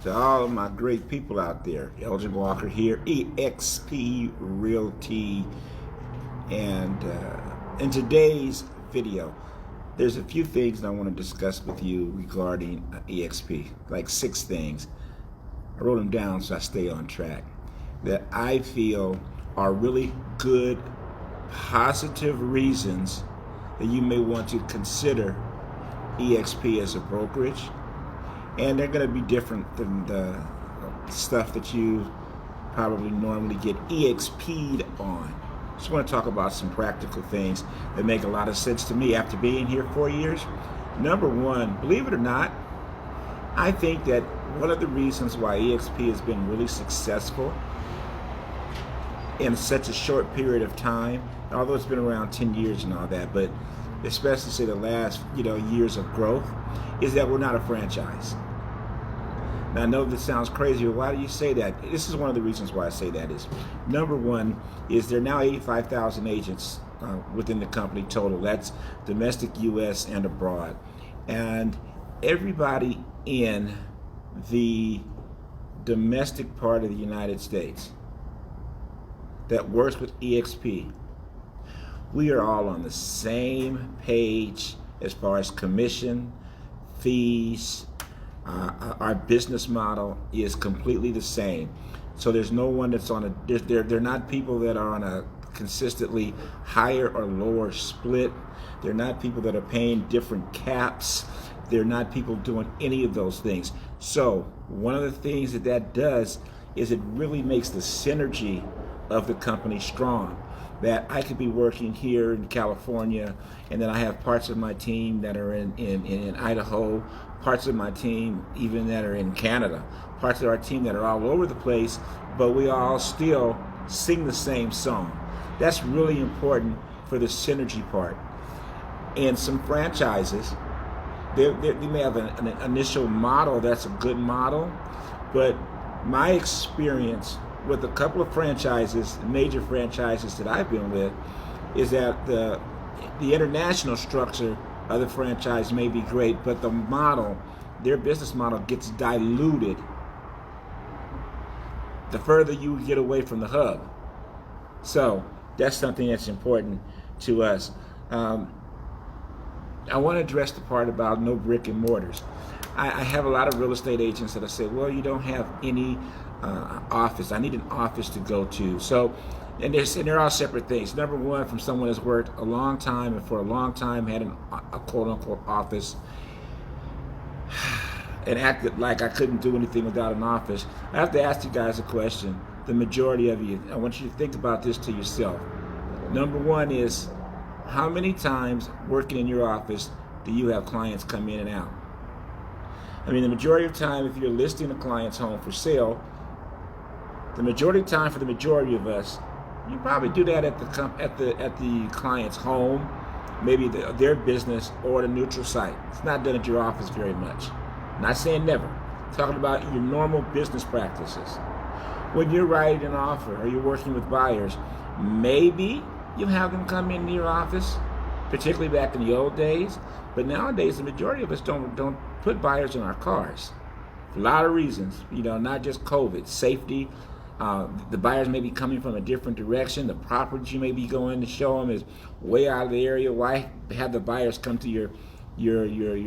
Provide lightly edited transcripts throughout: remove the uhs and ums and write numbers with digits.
to all of my great people out there. Elgin Walker here, EXP Realty, and in today's video, there's a few things that I want to discuss with you regarding EXP, like 6 things. I wrote them down so I stay on track, that I feel are really good, positive reasons that you may want to consider EXP as a brokerage. And they're going to be different than the stuff that you probably normally get EXP'd on. Just want to talk about some practical things that make a lot of sense to me after being here 4 years. Number one, believe it or not, I think that one of the reasons why EXP has been really successful in such a short period of time, although it's been around 10 years and all that, but especially say the last years of growth, is that we're not a franchise. Now, I know this sounds crazy, but why do you say that? This is one of the reasons why I say that is, number one, is there are now 85,000 agents within the company total. That's domestic, U.S., and abroad. And everybody in the domestic part of the United States that works with EXP, we are all on the same page as far as commission, fees. Our business model is completely the same. So there's no one that's on a, they're not people that are on a consistently higher or lower split. They're not people that are paying different caps. They're not people doing any of those things. So one of the things that does is it really makes the synergy of the company strong. That I could be working here in California, and then I have parts of my team that are in Idaho, parts of my team even that are in Canada, parts of our team that are all over the place, but we all still sing the same song. That's really important for the synergy part. And some franchises, they may have an initial model that's a good model, but my experience with a couple of franchises, major franchises that I've been with, is that the international structure of the franchise may be great, but the model, their business model, gets diluted the further you get away from the hub. So that's something that's important to us. I want to address the part about no brick and mortars. I have a lot of real estate agents that I say, well, you don't have any office. I need an office to go to. So, and they're all separate things. Number one, from someone that's worked a long time and for a long time had a quote unquote office and acted like I couldn't do anything without an office. I have to ask you guys a question. The majority of you, I want you to think about this to yourself. Number one is, how many times working in your office do you have clients come in and out? I mean, the majority of the time, if you're listing a client's home for sale, the majority of the time for the majority of us, you probably do that at the client's home, maybe their business, or the neutral site. It's not done at your office very much. I'm not saying never. I'm talking about your normal business practices. When you're writing an offer or you're working with buyers, maybe you have them come into your office, particularly back in the old days. But nowadays, the majority of us don't put buyers in our cars. For a lot of reasons, not just COVID, safety. The buyers may be coming from a different direction. The property you may be going to show them is way out of the area. Why have the buyers come to your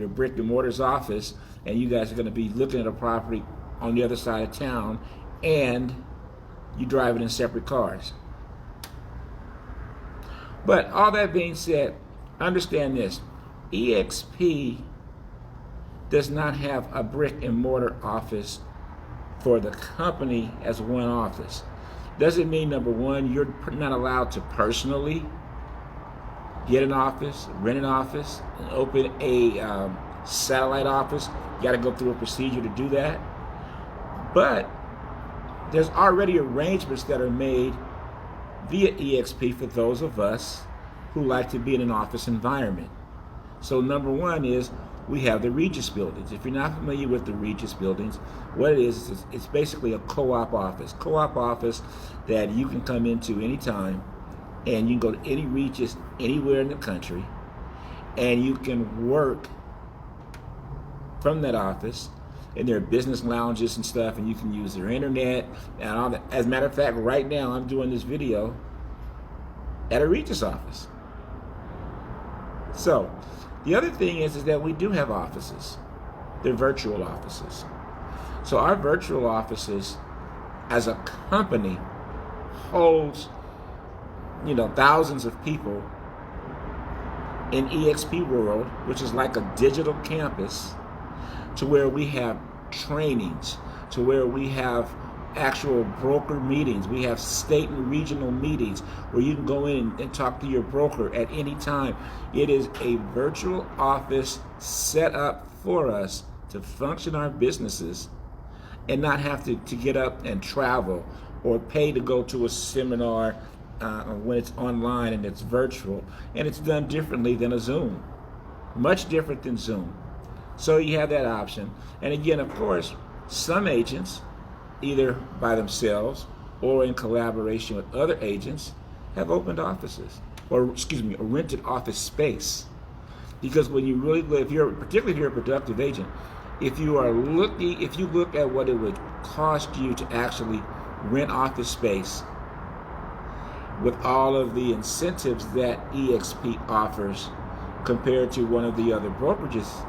brick and mortar's office, and you guys are going to be looking at a property on the other side of town, and you drive it in separate cars? But all that being said, understand this: EXP does not have a brick and mortar office for the company as one office. Doesn't mean, number one, you're not allowed to personally get an office, rent an office, and open a satellite office. You got to go through a procedure to do that. But there's already arrangements that are made via EXP for those of us who like to be in an office environment. So number one is, we have the Regis buildings. If you're not familiar with the Regis buildings, what it is it's basically a co-op office. Co-op office that you can come into anytime, and you can go to any Regis anywhere in the country, and you can work from that office. in their business lounges and stuff, and you can use their internet and all that. As a matter of fact, right now I'm doing this video at a Regis office. So the other thing is that we do have offices. They're virtual offices. So our virtual offices as a company holds, thousands of people in EXP world, which is like a digital campus, to where we have trainings, to where we have actual broker meetings. We have state and regional meetings where you can go in and talk to your broker at any time. It is a virtual office set up for us to function our businesses and not have to get up and travel or pay to go to a seminar when it's online and it's virtual. And it's done differently than a Zoom, much different than Zoom. So you have that option. And again, of course, some agents, either by themselves or in collaboration with other agents, have opened offices, or rented office space. Because when you really live, particularly if you're a productive agent, if you look at what it would cost you to actually rent office space with all of the incentives that EXP offers compared to one of the other brokerages,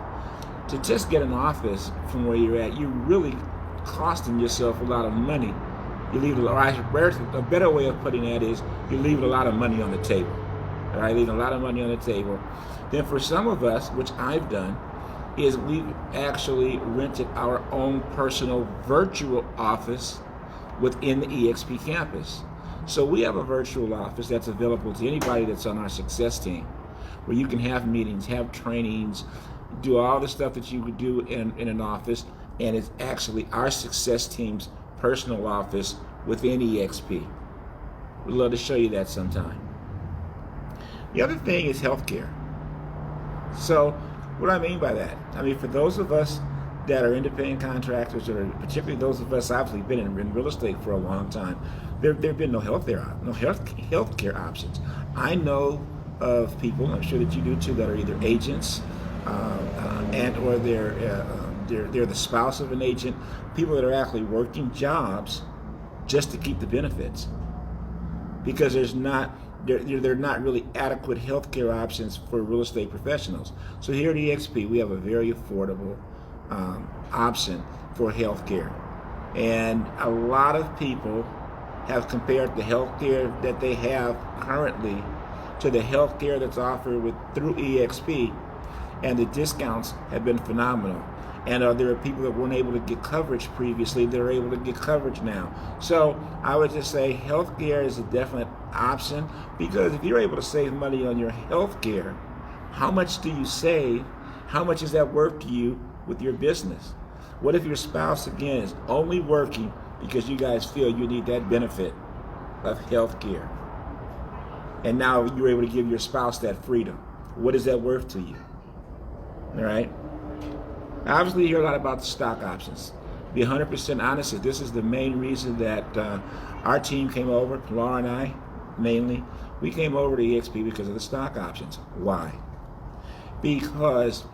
to just get an office from where you're at, you're really costing yourself a lot of money. A better way of putting that is you're leaving a lot of money on the table. All right, leaving a lot of money on the table. Then for some of us, which I've done, is we've actually rented our own personal virtual office within the EXP campus. So we have a virtual office that's available to anybody that's on our success team, where you can have meetings, have trainings, do all the stuff that you would do in an office, and it's actually our success team's personal office within EXP. We'd love to show you that sometime. The other thing is healthcare. So what do I mean by that? I mean, for those of us that are independent contractors, or particularly those of us obviously been in real estate for a long time, there have been no healthcare options. I know of people, I'm sure that you do too, that are either agents and or they're the spouse of an agent, people that are actually working jobs just to keep the benefits, because there are not really adequate healthcare options for real estate professionals. So here at EXP, we have a very affordable option for healthcare, and a lot of people have compared the healthcare that they have currently to the healthcare that's offered through EXP, and the discounts have been phenomenal. And there are people that weren't able to get coverage previously that are able to get coverage now. So I would just say healthcare is a definite option, because if you're able to save money on your healthcare, how much do you save? How much is that worth to you with your business? What if your spouse, again, is only working because you guys feel you need that benefit of healthcare, and now you're able to give your spouse that freedom? What is that worth to you? All right? Obviously, you hear a lot about the stock options. To be 100% honest, this is the main reason that our team came over, Laura and I, mainly. We came over to EXP because of the stock options. Why? Because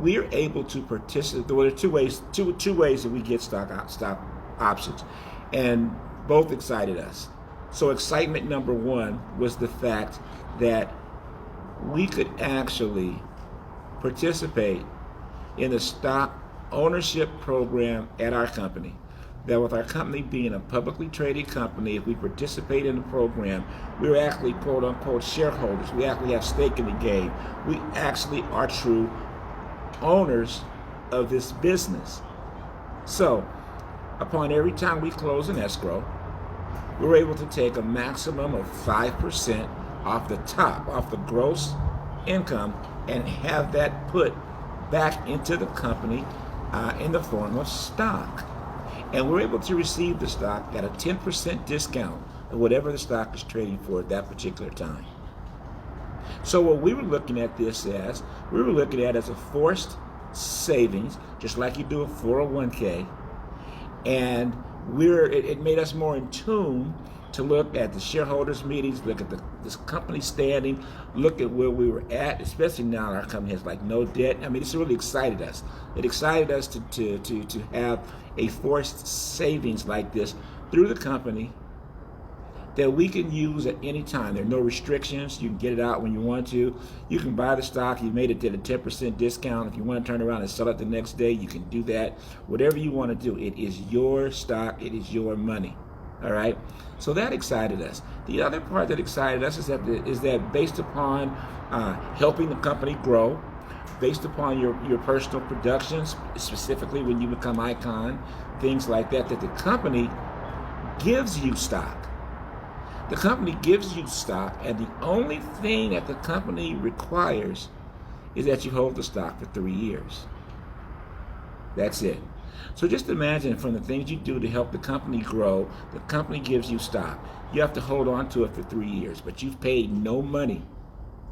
we're able to participate. There are two ways that we get stock options, and both excited us. So excitement number one was the fact that we could actually participate in the stock ownership program at our company. That with our company being a publicly traded company, if we participate in the program, we're actually quote unquote shareholders. We actually have stake in the game. We actually are true owners of this business. So upon every time we close an escrow, we're able to take a maximum of 5% off the gross income, and have that put back into the company in the form of stock. And we're able to receive the stock at a 10% discount of whatever the stock is trading for at that particular time. So what we were looking at this as, a forced savings, just like you do a 401k, and it made us more in tune to look at the shareholders meetings, look at this company standing, look at where we were at, especially now our company has like no debt. I mean, it's really excited us. It excited us to have a forced savings like this through the company that we can use at any time. There are no restrictions. You can get it out when you want to. You can buy the stock. You made it at a 10% discount. If you want to turn around and sell it the next day, you can do that. Whatever you want to do, it is your stock. It is your money. All right? So that excited us. The other part that excited us is that based upon helping the company grow, based upon your personal productions, specifically when you become icon, things like that, that the company gives you stock. The company gives you stock, and the only thing that the company requires is that you hold the stock for 3 years. That's it. So just imagine, from the things you do to help the company grow, the company gives you stock. You have to hold on to it for 3 years, but you've paid no money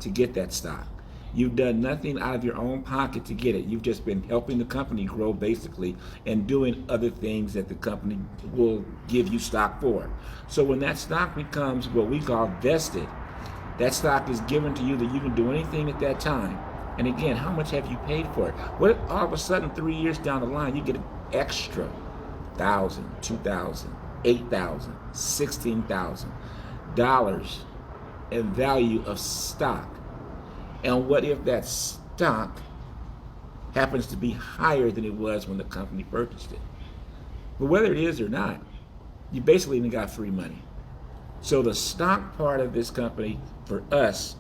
to get that stock. You've done nothing out of your own pocket to get it. You've just been helping the company grow, basically, and doing other things that the company will give you stock for. So when that stock becomes what we call vested, that stock is given to you that you can do anything at that time. And again, how much have you paid for it? What if all of a sudden 3 years down the line you get an extra $1,000, $2,000, $8,000, $16,000 in value of stock? And what if that stock happens to be higher than it was when the company purchased it? But whether it is or not, you basically even got free money. So the stock part of this company, for us,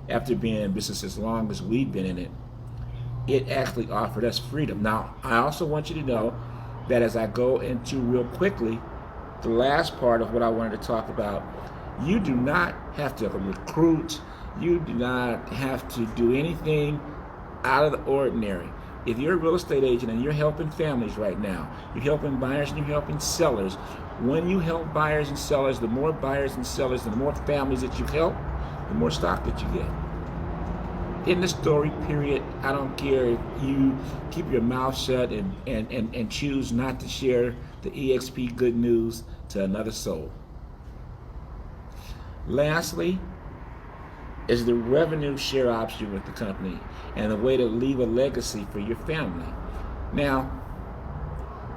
after being in business as long as we've been in it, it actually offered us freedom. Now, I also want you to know that as I go into real quickly, the last part of what I wanted to talk about, you do not have to recruit. You do not have to do anything out of the ordinary. If you're a real estate agent and you're helping families right now, you're helping buyers and you're helping sellers, when you help buyers and sellers, the more buyers and sellers and the more families that you help, the more stock that you get. In the story, period. I don't care if you keep your mouth shut and choose not to share the EXP good news to another soul. Lastly, is the revenue share option with the company and a way to leave a legacy for your family. Now,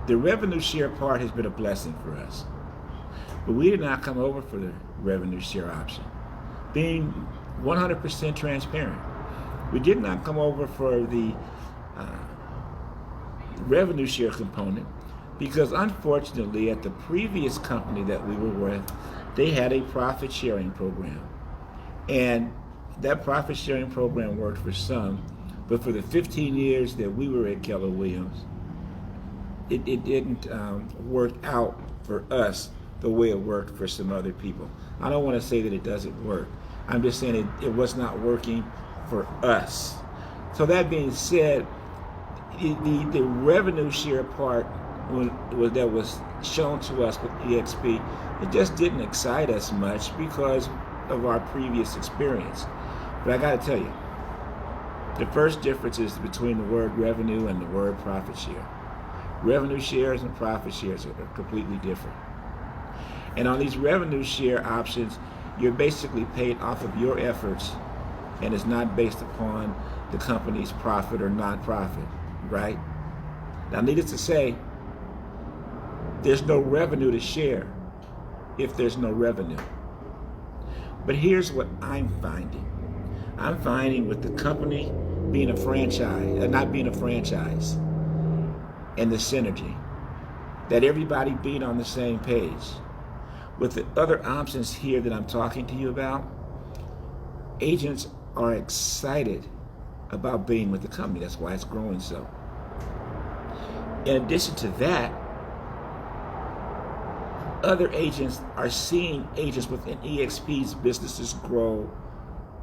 the revenue share part has been a blessing for us, but we did not come over for the revenue share option. Being 100% transparent, we did not come over for the revenue share component because unfortunately at the previous company that we were with, they had a profit sharing program. And that profit sharing program worked for some, but for the 15 years that we were at Keller Williams, it didn't work out for us the way it worked for some other people. I don't want to say that it doesn't work. I'm just saying it was not working for us. So that being said, the revenue share part that was shown to us with EXP, it just didn't excite us much because of our previous experience. But I got to tell you, the first difference is between the word revenue and the word profit share. Revenue shares and profit shares are completely different. And on these revenue share options, you're basically paid off of your efforts and it's not based upon the company's profit or non-profit, right? Now, needless to say, there's no revenue to share if there's no revenue. But here's what I'm finding. I'm finding with the company being a franchise, not being a franchise, and the synergy, that everybody being on the same page. With the other options here that I'm talking to you about, agents are excited about being with the company. That's why it's growing so. In addition to that, other agents are seeing agents within EXP's businesses grow,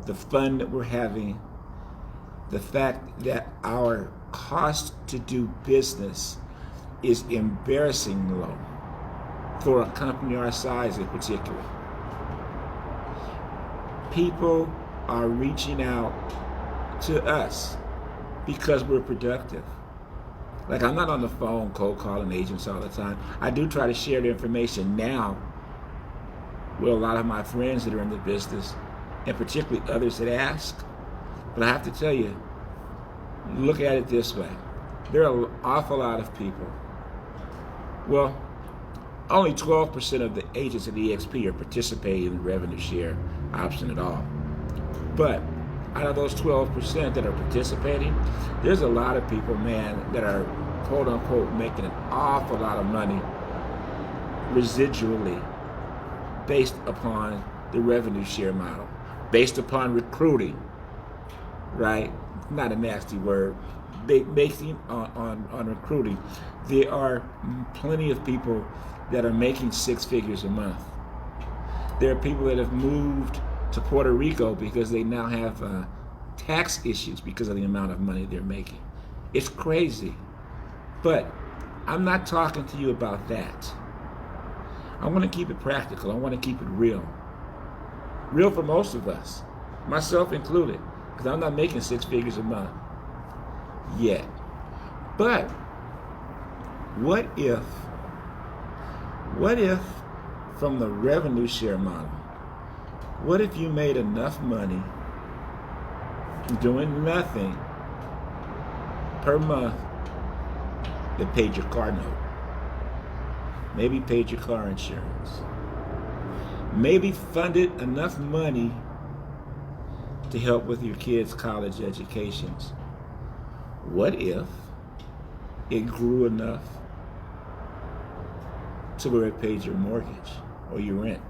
the fun that we're having, the fact that our cost to do business is embarrassing low for a company our size in particular. People are reaching out to us because we're productive. Like, I'm not on the phone cold calling agents all the time. I do try to share the information now Well, a lot of my friends that are in the business, and particularly others that ask. But I have to tell you, look at it this way. There are an awful lot of people. Well, only 12% of the agents at EXP are participating in the revenue share option at all. But out of those 12% that are participating, there's a lot of people, man, that are quote unquote making an awful lot of money residually based upon the revenue share model, based upon recruiting, right? Not a nasty word. Based on recruiting. There are plenty of people that are making 6 figures a month. There are people that have moved to Puerto Rico because they now have tax issues because of the amount of money they're making. It's crazy. But I'm not talking to you about that. I want to keep it practical. I want to keep it real. Real for most of us, myself included, because I'm not making 6 figures a month yet. But what if from the revenue share model, what if you made enough money doing nothing per month that paid your car note, maybe paid your car insurance, maybe funded enough money to help with your kids' college educations? What if it grew enough to where it paid your mortgage or your rent?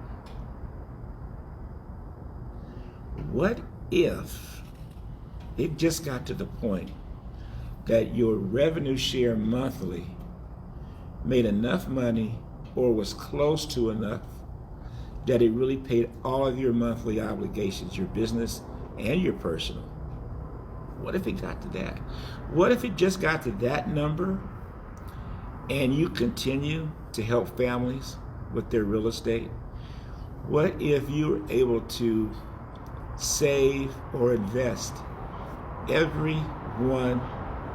What if it just got to the point that your revenue share monthly made enough money or was close to enough that it really paid all of your monthly obligations, your business and your personal? What if it got to that? What if it just got to that number and you continue to help families with their real estate? What if you were able to save or invest every one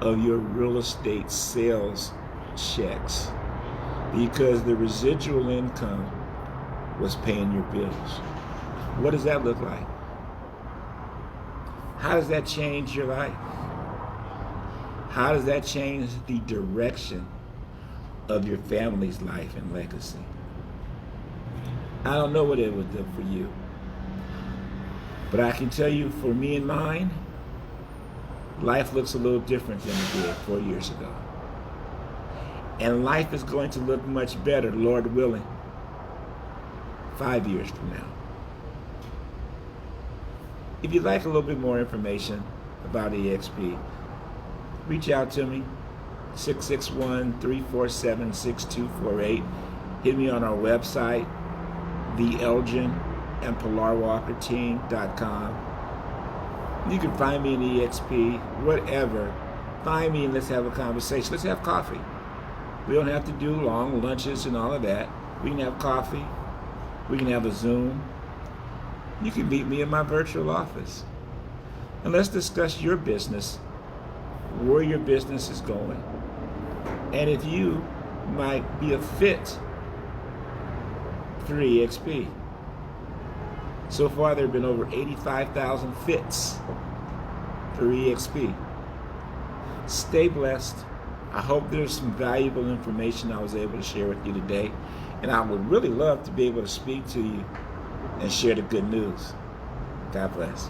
of your real estate sales checks because the residual income was paying your bills? What does that look like? How does that change your life? How does that change the direction of your family's life and legacy? I don't know what it would do for you, but I can tell you, for me and mine, life looks a little different than it did 4 years ago. And life is going to look much better, Lord willing, 5 years from now. If you'd like a little bit more information about EXP, reach out to me, 661-347-6248. Hit me on our website, theelginandpilarwalkerteam.com. You can find me in EXP, whatever. Find me and let's have a conversation. Let's have coffee. We don't have to do long lunches and all of that. We can have coffee. We can have a Zoom. You can meet me in my virtual office. And let's discuss your business, where your business is going, and if you might be a fit for EXP. So far, there have been over 85,000 fits for EXP. Stay blessed. I hope there's some valuable information I was able to share with you today. And I would really love to be able to speak to you and share the good news. God bless.